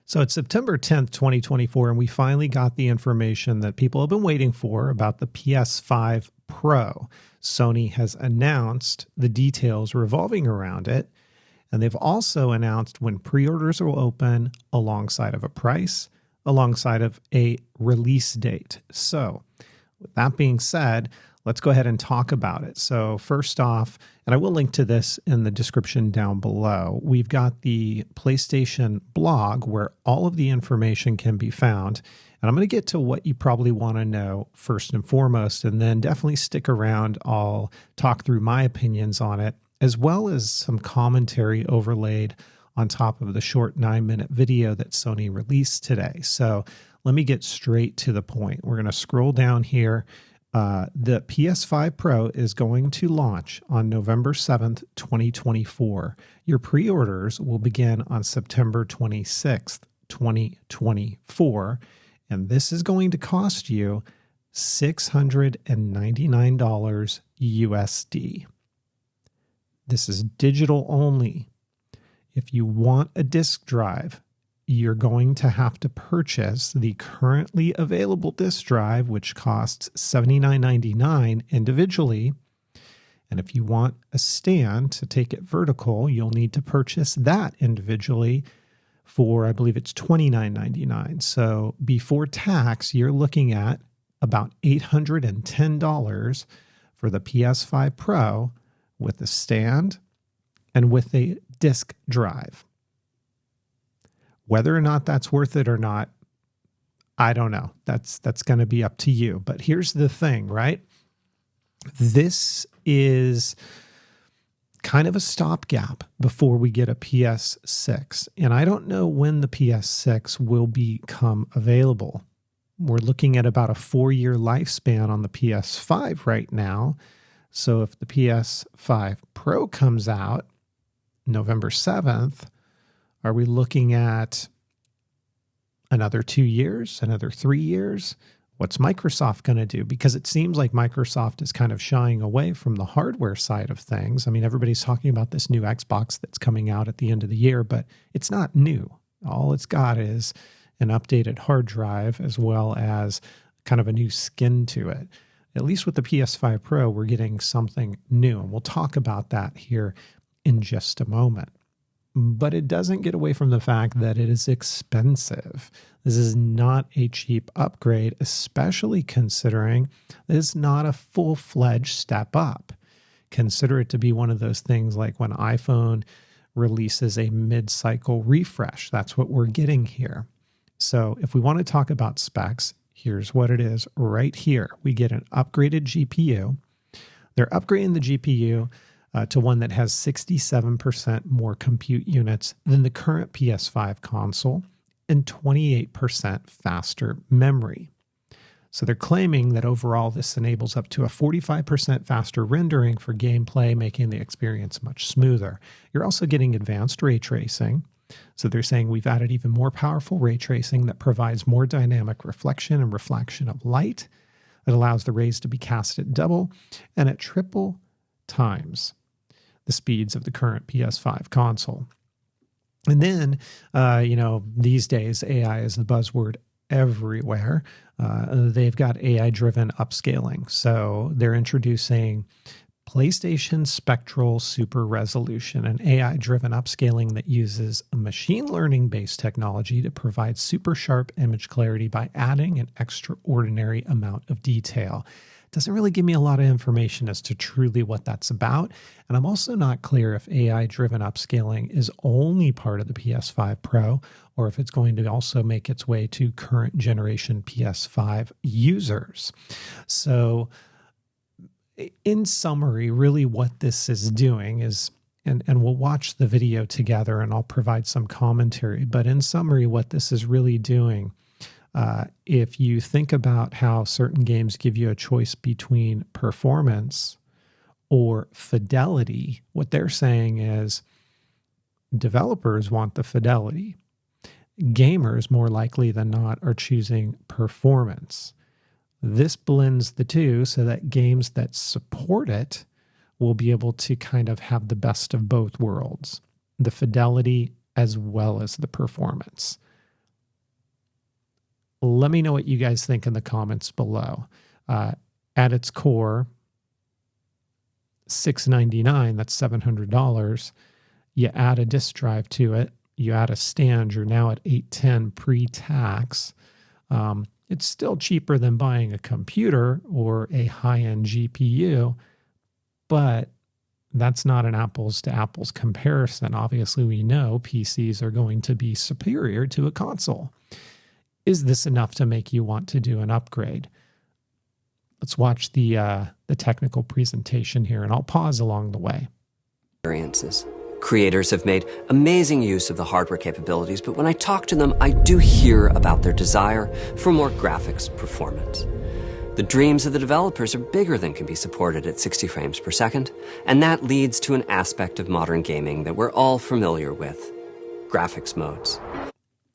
So it's September 10th, 2024, and we finally got the information that people have been waiting for about the PS5 Pro. Sony has announced the details revolving around it, and they've also announced when pre-orders will open alongside of a price, alongside of a release date. So with that being said, let's go ahead and talk about it. So first off, and I will link to this in the description down below, we've got the PlayStation blog where all of the information can be found. And I'm going to get to what you probably want to know first and foremost, and then definitely stick around. I'll talk through my opinions on it, as well as some commentary overlaid on top of the short 9-minute video that Sony released today. So let me get straight to the point. We're going to scroll down here. The PS5 Pro is going to launch on November 7th, 2024. Your pre-orders will begin on September 26th, 2024. And this is going to cost you $699 USD. This is digital only. If you want a disk drive, you're going to have to purchase the currently available disk drive, which costs $79.99 individually. And if you want a stand to take it vertical, you'll need to purchase that individually for, I believe it's $29.99. So before tax, you're looking at about $810 for the PS5 Pro with a stand and with a disk drive. Whether or not that's worth it or not, I don't know. That's going to be up to you. But here's the thing, right? This is kind of a stopgap before we get a PS6. And I don't know when the PS6 will become available. We're looking at about a 4-year lifespan on the PS5 right now. So if the PS5 Pro comes out November 7th, are we looking at another 2 years, another 3 years? What's Microsoft going to do? Because it seems like Microsoft is kind of shying away from the hardware side of things. I mean, everybody's talking about this new Xbox that's coming out at the end of the year, but it's not new. All it's got is an updated hard drive as well as kind of a new skin to it. At least with the PS5 Pro, we're getting something new, and we'll talk about that here in just a moment. But it doesn't get away from the fact that it is expensive. This is not a cheap upgrade, especially considering that it's not a full-fledged step up. Consider it to be one of those things like when iPhone releases a mid-cycle refresh. That's what we're getting here. So if we want to talk about specs, here's what it is right here. We get an upgraded GPU. They're upgrading the GPU to one that has 67% more compute units than the current PS5 console and 28% faster memory. So they're claiming that overall this enables up to a 45% faster rendering for gameplay, making the experience much smoother. You're also getting advanced ray tracing. So they're saying we've added even more powerful ray tracing that provides more dynamic reflection and reflection of light. It allows the rays to be cast at double and at triple times the speeds of the current PS5 console. And then, these days, AI is the buzzword everywhere. They've got AI-driven upscaling. So they're introducing PlayStation Spectral Super Resolution, an AI-driven upscaling that uses a machine learning-based technology to provide super sharp image clarity by adding an extraordinary amount of detail. Doesn't really give me a lot of information as to truly what that's about. And I'm also not clear if AI-driven upscaling is only part of the PS5 Pro or if it's going to also make its way to current generation PS5 users. So in summary, really what this is doing is, and we'll watch the video together and I'll provide some commentary, but in summary, what this is really doing, if you think about how certain games give you a choice between performance or fidelity, what they're saying is developers want the fidelity. Gamers, more likely than not, are choosing performance. This blends the two so that games that support it will be able to kind of have the best of both worlds, the fidelity as well as the performance. Let me know what you guys think in the comments below. At its core, $699, that's $700. You add a disk drive to it, you add a stand, you're now at $810 pre-tax. It's still cheaper than buying a computer or a high-end GPU, but that's not an apples to apples comparison. Obviously, we know PCs are going to be superior to a console. Is this enough to make you want to do an upgrade? Let's watch the technical presentation here, and I'll pause along the way. Experiences. Creators have made amazing use of the hardware capabilities, but when I talk to them, I do hear about their desire for more graphics performance. The dreams of the developers are bigger than can be supported at 60 frames per second, and that leads to an aspect of modern gaming that we're all familiar with: graphics modes.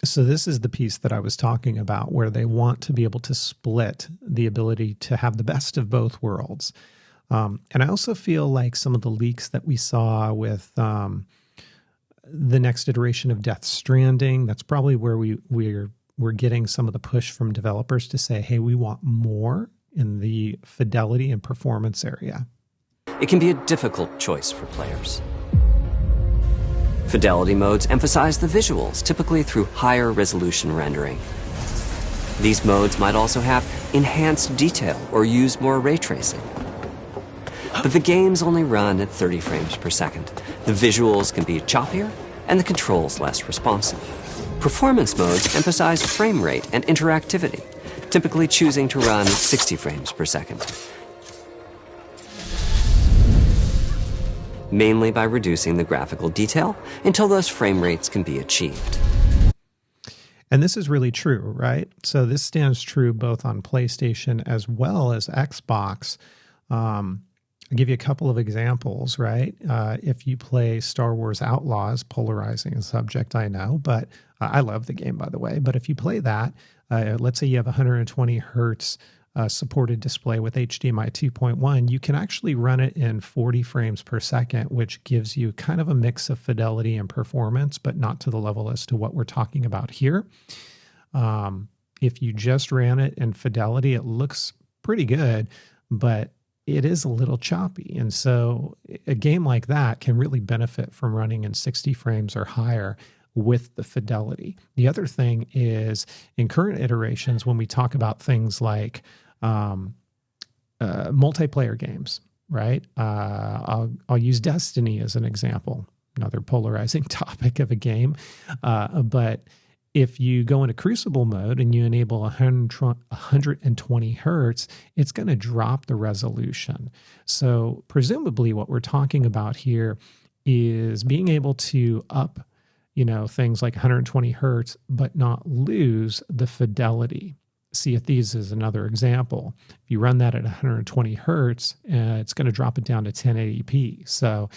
So this is the piece that I was talking about, where they want to be able to split the ability to have the best of both worlds. And I also feel like some of the leaks that we saw with the next iteration of Death Stranding, that's probably where we're getting some of the push from developers to say, hey, we want more in the fidelity and performance area. It can be a difficult choice for players. Fidelity modes emphasize the visuals, typically through higher resolution rendering. These modes might also have enhanced detail or use more ray tracing. But the games only run at 30 frames per second. The visuals can be choppier and the controls less responsive. Performance modes emphasize frame rate and interactivity, typically choosing to run at 60 frames per second, mainly by reducing the graphical detail until those frame rates can be achieved. And this is really true, right? So this stands true both on PlayStation as well as Xbox. I'll give you a couple of examples, right? If you play Star Wars Outlaws, polarizing a subject, I know, but I love the game, by the way. But if you play that, let's say you have 120 hertz supported display with HDMI 2.1, you can actually run it in 40 frames per second, which gives you kind of a mix of fidelity and performance, but not to the level as to what we're talking about here. If you just ran it in fidelity, it looks pretty good, but it is a little choppy. And so a game like that can really benefit from running in 60 frames or higher with the fidelity. The other thing is, in current iterations, when we talk about things like multiplayer games, right? I'll use Destiny as an example, another polarizing topic of a game. But if you go into Crucible mode and you enable 120 hertz, it's going to drop the resolution. So presumably what we're talking about here is being able to up, things like 120 hertz, but not lose the fidelity. Sea of Thieves is another example. If you run that at 120 hertz, it's going to drop it down to 1080p. So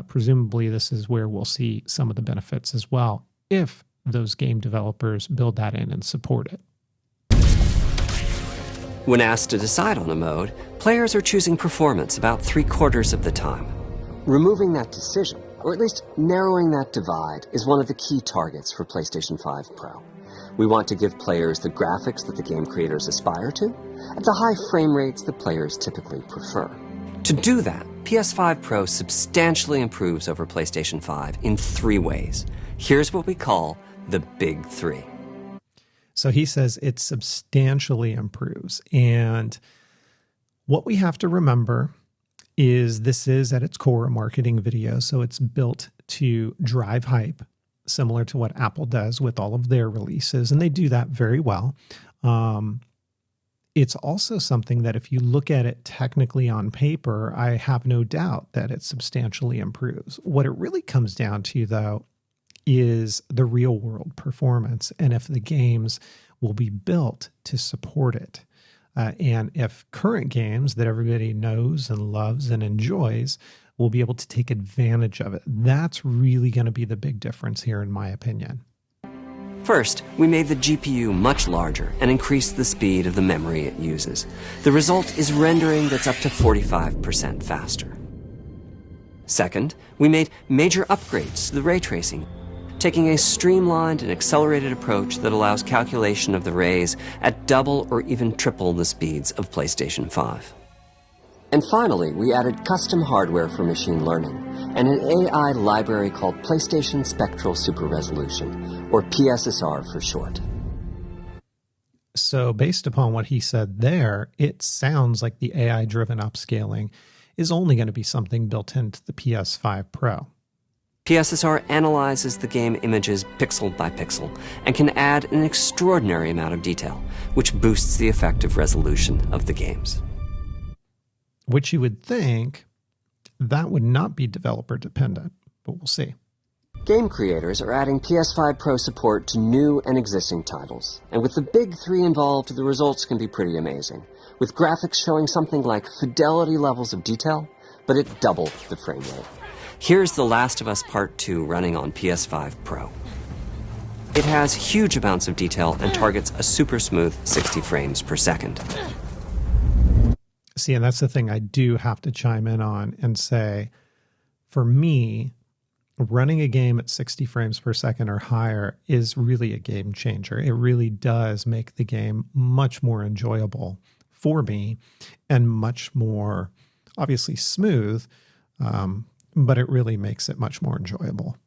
presumably this is where we'll see some of the benefits as well, if those game developers build that in and support it. When asked to decide on a mode, players are choosing performance about 3/4 of the time. Removing that decision, or at least narrowing that divide, is one of the key targets for PlayStation 5 Pro. We want to give players the graphics that the game creators aspire to, at the high frame rates that players typically prefer. To do that, PS5 Pro substantially improves over PlayStation 5 in 3 ways. Here's what we call the Big 3. So he says it substantially improves. And what we have to remember is this is at its core a marketing video. So it's built to drive hype, similar to what Apple does with all of their releases. And they do that very well. It's also something that if you look at it technically on paper, I have no doubt that it substantially improves. What it really comes down to, though, is the real world performance, and if the games will be built to support it. And if current games that everybody knows and loves and enjoys will be able to take advantage of it. That's really going to be the big difference here, in my opinion. First, we made the GPU much larger and increased the speed of the memory it uses. The result is rendering that's up to 45% faster. Second, we made major upgrades to the ray tracing taking a streamlined and accelerated approach that allows calculation of the rays at double or even triple the speeds of PlayStation 5. And finally, we added custom hardware for machine learning and an AI library called PlayStation Spectral Super Resolution, or PSSR for short. So based upon what he said there, it sounds like the AI-driven upscaling is only going to be something built into the PS5 Pro. PSSR analyzes the game images pixel by pixel and can add an extraordinary amount of detail, which boosts the effective resolution of the games. Which you would think that would not be developer dependent, but we'll see. Game creators are adding PS5 Pro support to new and existing titles, and with the big three involved, the results can be pretty amazing, with graphics showing something like fidelity levels of detail, but at double the frame rate. Here's The Last of Us Part 2 running on PS5 Pro. It has huge amounts of detail and targets a super smooth 60 frames per second. See, and that's the thing I do have to chime in on and say, for me, running a game at 60 frames per second or higher is really a game changer. It really does make the game much more enjoyable for me and much more, obviously, smooth, but it really makes it much more enjoyable.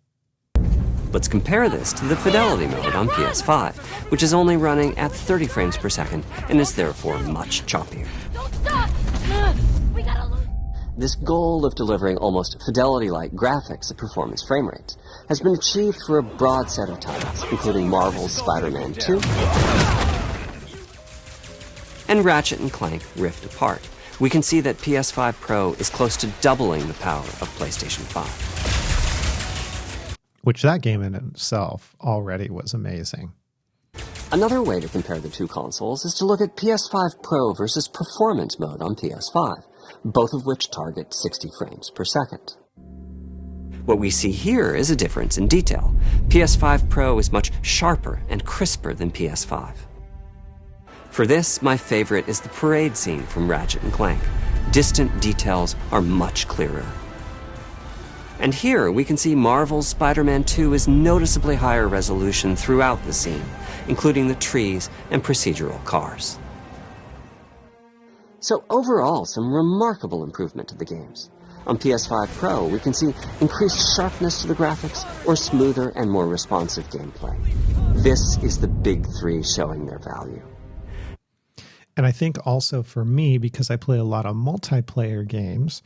Let's compare this to the fidelity mode on PS5, which is only running at 30 frames per second and is therefore much choppier. Don't stop! We gotta lose. This goal of delivering almost fidelity-like graphics at performance frame rates has been achieved for a broad set of titles, including Marvel's Spider-Man 2 and Ratchet & Clank Rift Apart. We can see that PS5 Pro is close to doubling the power of PlayStation 5. Which that game in itself already was amazing. Another way to compare the two consoles is to look at PS5 Pro versus Performance mode on PS5, both of which target 60 frames per second. What we see here is a difference in detail. PS5 Pro is much sharper and crisper than PS5. For this, my favorite is the parade scene from Ratchet & Clank. Distant details are much clearer. And here we can see Marvel's Spider-Man 2 is noticeably higher resolution throughout the scene, including the trees and procedural cars. So overall, some remarkable improvement to the games. On PS5 Pro, we can see increased sharpness to the graphics or smoother and more responsive gameplay. This is the big three showing their value. And I think also for me, because I play a lot of multiplayer games,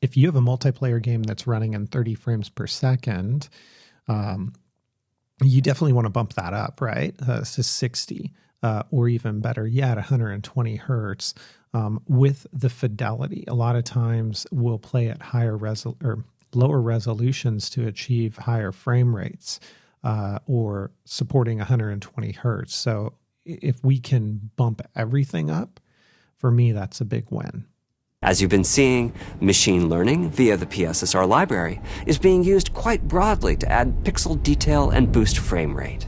if you have a multiplayer game that's running in 30 frames per second, you definitely want to bump that up, right? To 60, or even better yet, 120 hertz with the fidelity. A lot of times we'll play at lower resolutions to achieve higher frame rates or supporting 120 hertz. So if we can bump everything up, for me, that's a big win. As you've been seeing, machine learning via the PSSR library is being used quite broadly to add pixel detail and boost frame rate.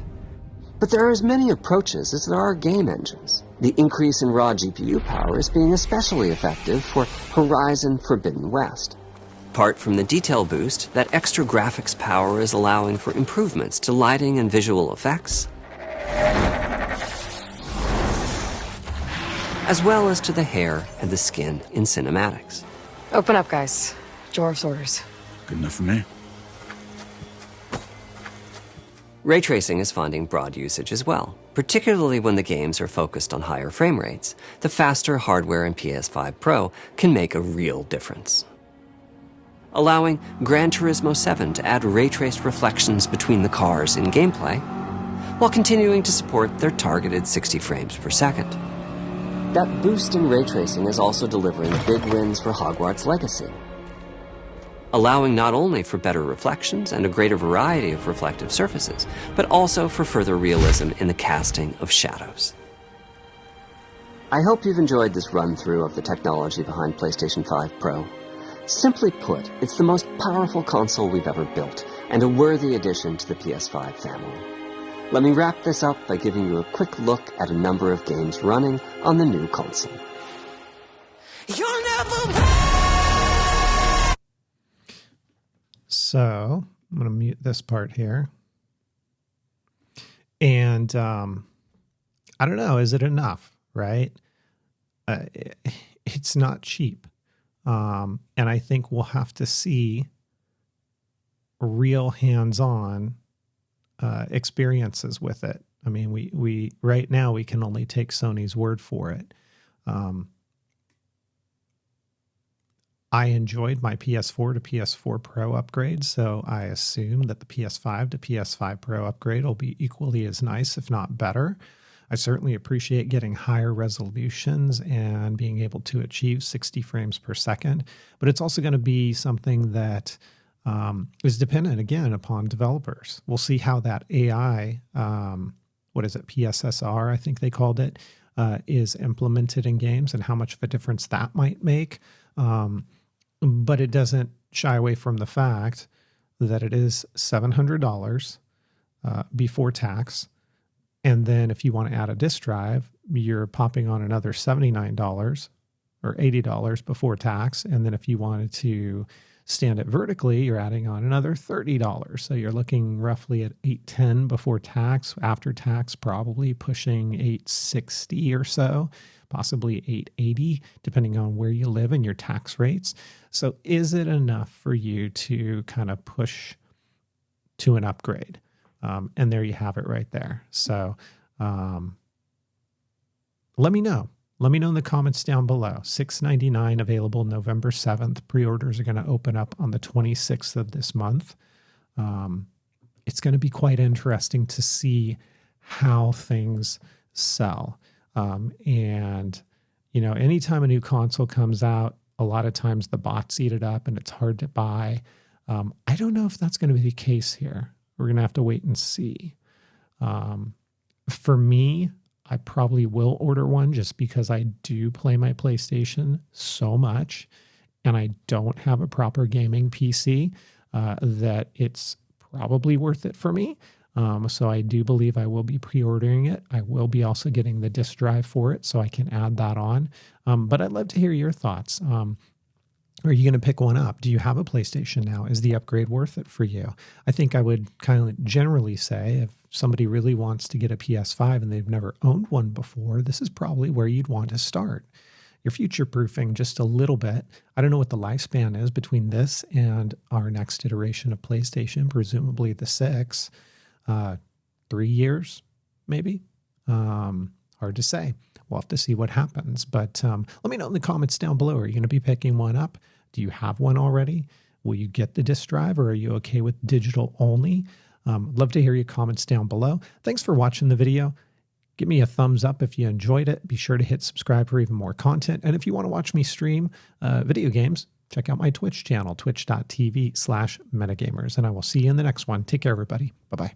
But there are as many approaches as there are game engines. The increase in raw GPU power is being especially effective for Horizon Forbidden West. Apart from the detail boost, that extra graphics power is allowing for improvements to lighting and visual effects, as well as to the hair and the skin in cinematics. Open up, guys. Joris orders. Good enough for me. Ray tracing is finding broad usage as well, particularly when the games are focused on higher frame rates. The faster hardware in PS5 Pro can make a real difference, allowing Gran Turismo 7 to add ray-traced reflections between the cars in gameplay, while continuing to support their targeted 60 frames per second. That boost in ray tracing is also delivering big wins for Hogwarts Legacy, allowing not only for better reflections and a greater variety of reflective surfaces, but also for further realism in the casting of shadows. I hope you've enjoyed this run-through of the technology behind PlayStation 5 Pro. Simply put, it's the most powerful console we've ever built, and a worthy addition to the PS5 family. Let me wrap this up by giving you a quick look at a number of games running on the new console. You'll never... So I'm going to mute this part here. And I don't know, is it enough, right? Uh, it's not cheap. And I think we'll have to see real hands-on experiences with it. I mean, we right now we can only take Sony's word for it. I enjoyed my PS4 to PS4 Pro upgrade, so I assume that the PS5 to PS5 Pro upgrade will be equally as nice, if not better. I certainly appreciate getting higher resolutions and being able to achieve 60 frames per second, but it's also going to be something that is dependent, again, upon developers. We'll see how that AI, what is it, PSSR, I think they called it, is implemented in games and how much of a difference that might make. But it doesn't shy away from the fact that it is $700 before tax. And then if you want to add a disk drive, you're popping on another $79 or $80 before tax. And then if you wanted to stand it vertically, you're adding on another $30. So you're looking roughly at $810 before tax. After tax, probably pushing $860 or so, possibly $880, depending on where you live and your tax rates. So is it enough for you to kind of push to an upgrade? And there you have it right there. So let me know. Let me know in the comments down below. $699 available November 7th. Pre-orders are going to open up on the 26th of this month. It's going to be quite interesting to see how things sell. And, you know, anytime a new console comes out, a lot of times the bots eat it up and it's hard to buy. I don't know if that's going to be the case here. We're going to have to wait and see. For me, I probably will order one just because I do play my PlayStation so much and I don't have a proper gaming PC that it's probably worth it for me. So I do believe I will be pre-ordering it. I will be also getting the disk drive for it so I can add that on. But I'd love to hear your thoughts. Are you going to pick one up? Do you have a PlayStation now? Is the upgrade worth it for you? I think I would kind of generally say if somebody really wants to get a PS5 and they've never owned one before, this is probably where you'd want to start. You're future-proofing just a little bit. I don't know what the lifespan is between this and our next iteration of PlayStation, presumably the 6. 3 years, maybe. Hard to say. We'll have to see what happens. But let me know in the comments down below. Are you going to be picking one up? Do you have one already? Will you get the disk drive, or are you okay with digital only? Love to hear your comments down below. Thanks for watching the video. Give me a thumbs up if you enjoyed it. Be sure to hit subscribe for even more content. And if you want to watch me stream video games, check out my Twitch channel, twitch.tv/metagamers. And I will see you in the next one. Take care, everybody. Bye-bye.